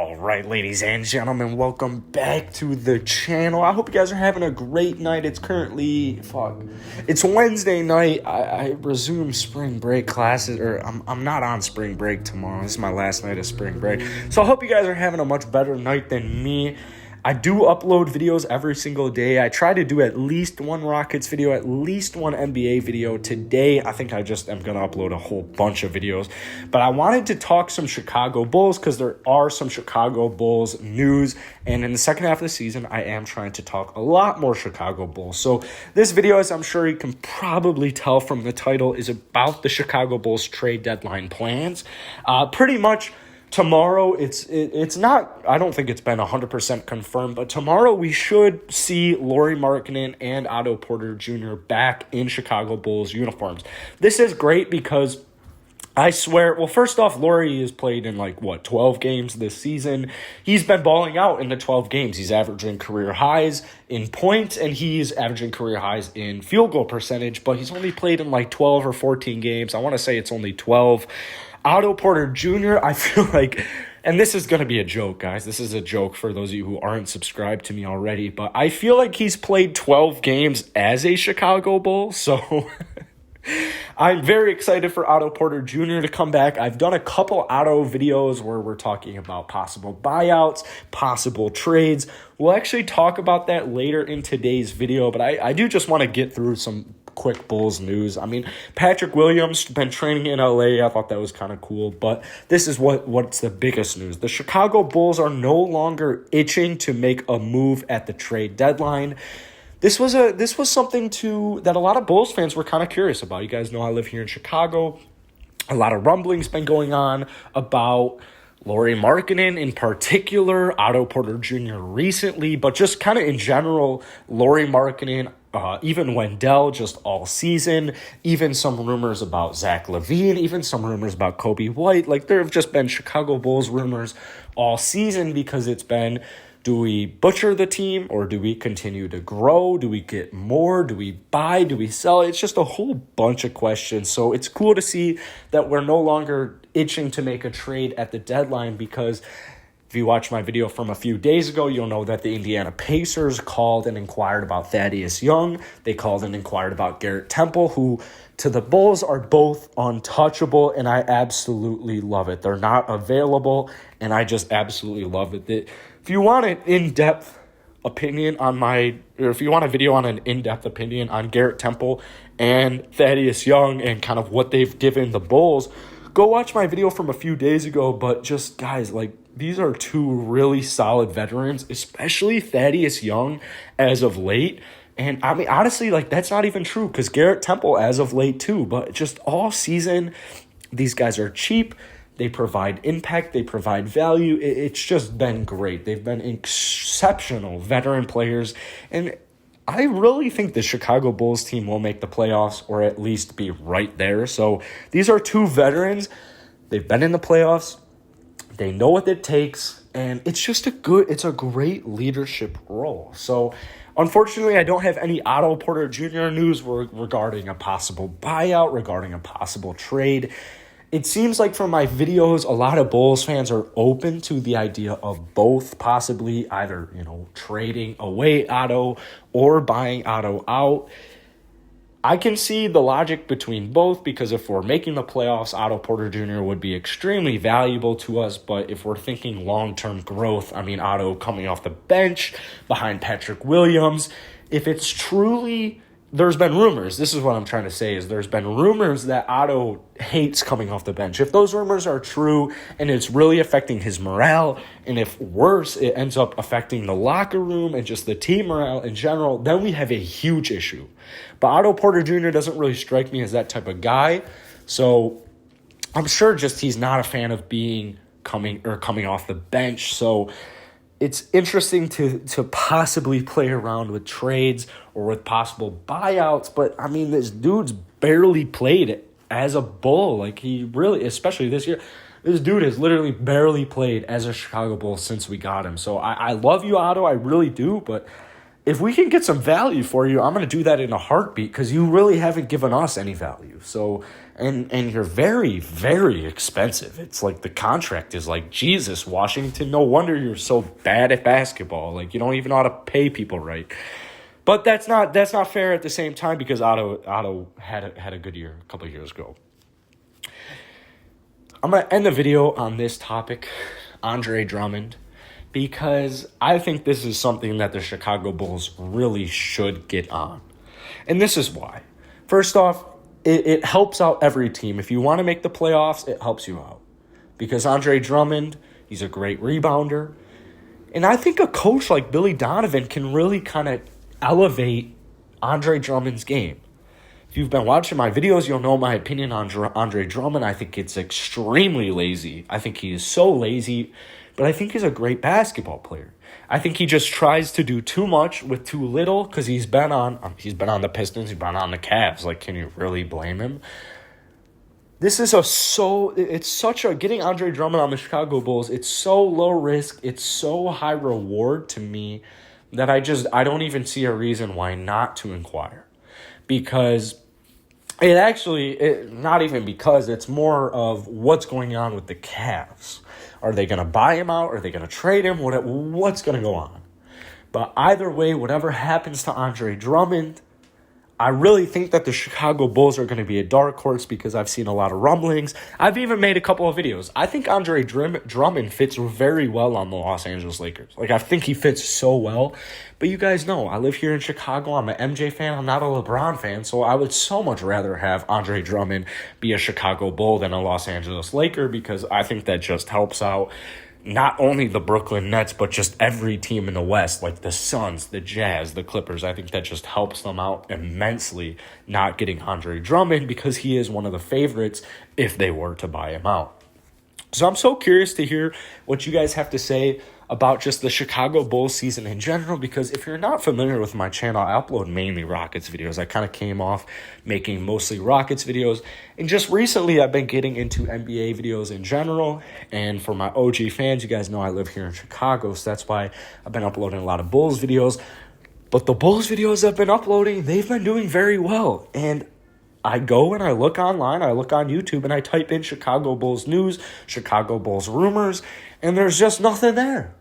All right, ladies and gentlemen, welcome back to the channel. I hope you guys are having a great night. It's currently, it's Wednesday night. I resume spring break classes, or I'm not on spring break tomorrow. This is my last night of spring break. So I hope you guys are having a much better night than me. I do upload videos every single day. I try to do at least one Rockets video, at least one NBA video. Today, I think I just am going to upload a whole bunch of videos. But I wanted to talk some Chicago Bulls because there are some Chicago Bulls news. And in the second half of the season, I am trying to talk a lot more Chicago Bulls. So this video, as I'm sure you can probably tell from the title, is about the Chicago Bulls trade deadline plans. Pretty much tomorrow, it's not, I don't think it's been 100% confirmed, but tomorrow we should see Lauri Markkanen and Otto Porter Jr. back in Chicago Bulls uniforms. This is great because I swear, well, first off, Lauri has played in 12 games this season. He's been balling out in the 12 games. He's averaging career highs in points, and he's averaging career highs in field goal percentage, but he's only played in 12 or 14 games. I want to say it's only 12. Otto Porter Jr., I feel like, and this is going to be a joke, guys. This is a joke for those of you who aren't subscribed to me already, but I feel like he's played 12 games as a Chicago Bull, so I'm very excited for Otto Porter Jr. to come back. I've done a couple Otto videos where we're talking about possible buyouts, possible trades. We'll actually talk about that later in today's video, but I do just want to get through some quick Bulls news. I mean, Patrick Williams been training in LA. I thought that was kind of cool, but this is what's the biggest news. The Chicago Bulls are no longer itching to make a move at the trade deadline. This was something that a lot of Bulls fans were kind of curious about. You guys know I live here in Chicago. A lot of rumblings been going on about Lauri Markkanen in particular, Otto Porter Jr. recently, but just kind of in general, Lauri Markkanen, even Wendell just all season, even some rumors about Zach LaVine, even some rumors about Kobe White. There have just been Chicago Bulls rumors all season because it's been, do we butcher the team or do we continue to grow? Do we get more? Do we buy? Do we sell? It's just a whole bunch of questions. So it's cool to see that we're no longer itching to make a trade at the deadline because if you watch my video from a few days ago, you'll know that the Indiana Pacers called and inquired about Thaddeus Young. They called and inquired about Garrett Temple, who to the Bulls are both untouchable, and I absolutely love it. They're not available, and I just absolutely love it. If you want an in-depth opinion on if you want a video on an in-depth opinion on Garrett Temple and Thaddeus Young and kind of what they've given the Bulls, go watch my video from a few days ago. But just, guys, these are two really solid veterans, especially Thaddeus Young as of late. And I mean, honestly, that's not even true because Garrett Temple as of late too. But just all season, these guys are cheap. They provide impact. They provide value. It's just been great. They've been exceptional veteran players. And I really think the Chicago Bulls team will make the playoffs or at least be right there. So these are two veterans. They've been in the playoffs. They know what it takes. And it's just it's a great leadership role. So unfortunately, I don't have any Otto Porter Jr. news regarding a possible buyout, regarding a possible trade. It seems like from my videos, a lot of Bulls fans are open to the idea of both possibly either, trading away Otto or buying Otto out. I can see the logic between both because if we're making the playoffs, Otto Porter Jr. would be extremely valuable to us. But if we're thinking long-term growth, I mean, Otto coming off the bench behind Patrick Williams, if it's truly, there's been rumors. This is what I'm trying to say is there's been rumors that Otto hates coming off the bench. If those rumors are true and it's really affecting his morale, and if worse, it ends up affecting the locker room and just the team morale in general, then we have a huge issue. But Otto Porter Jr. doesn't really strike me as that type of guy. So I'm sure just he's not a fan of coming off the bench. So it's interesting to possibly play around with trades or with possible buyouts. But, I mean, this dude's barely played as a Bull. He really, especially this year, this dude has literally barely played as a Chicago Bull since we got him. So I love you, Otto. I really do. But if we can get some value for you, I'm going to do that in a heartbeat because you really haven't given us any value. So, and you're very, very expensive. It's like the contract is like, Jesus, Washington, no wonder you're so bad at basketball. Like, you don't even know how to pay people right. But that's not fair at the same time because Otto had a good year a couple of years ago. I'm going to end the video on this topic, Andre Drummond, because I think this is something that the Chicago Bulls really should get on. And this is why. First off, it helps out every team. If you want to make the playoffs, it helps you out. Because Andre Drummond, he's a great rebounder. And I think a coach like Billy Donovan can really kind of elevate Andre Drummond's game. If you've been watching my videos, you'll know my opinion on Andre Drummond. I think it's extremely lazy. I think he is so lazy. But I think he's a great basketball player. I think he just tries to do too much with too little because he's been on the Pistons, he's been on the Cavs. Like, can you really blame him? This is getting Andre Drummond on the Chicago Bulls, it's so low risk, it's so high reward to me that I don't even see a reason why not to inquire. Because not even because, it's more of what's going on with the Cavs. Are they going to buy him out? Are they going to trade him? What's going to go on? But either way, whatever happens to Andre Drummond, I really think that the Chicago Bulls are going to be a dark horse because I've seen a lot of rumblings. I've even made a couple of videos. I think Andre Drummond fits very well on the Los Angeles Lakers. Like, I think he fits so well. But you guys know, I live here in Chicago. I'm an MJ fan. I'm not a LeBron fan. So I would so much rather have Andre Drummond be a Chicago Bull than a Los Angeles Laker because I think that just helps out not only the Brooklyn Nets, but just every team in the West, like the Suns, the Jazz, the Clippers. I think that just helps them out immensely not getting Andre Drummond because he is one of the favorites if they were to buy him out. So I'm so curious to hear what you guys have to say about just the Chicago Bulls season in general, because if you're not familiar with my channel, I upload mainly Rockets videos. I kind of came off making mostly Rockets videos, and just recently I've been getting into NBA videos in general, and for my OG fans, you guys know I live here in Chicago, so that's why I've been uploading a lot of Bulls videos. But the Bulls videos I've been uploading, they've been doing very well, and I go and I look online, I look on YouTube, and I type in Chicago Bulls news, Chicago Bulls rumors, and there's just nothing there.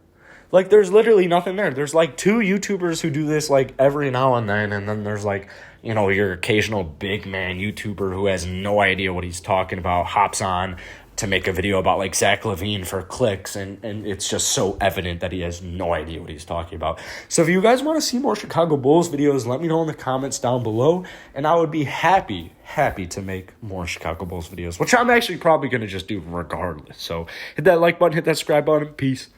Like, there's literally nothing there. There's, like, 2 YouTubers who do this, like, every now and then there's, like, you know, your occasional big man YouTuber who has no idea what he's talking about, hops on to make a video about, like, Zach LaVine for clicks, and it's just so evident that he has no idea what he's talking about. So if you guys want to see more Chicago Bulls videos, let me know in the comments down below, and I would be happy to make more Chicago Bulls videos, which I'm actually probably going to just do regardless. So hit that like button, hit that subscribe button. Peace.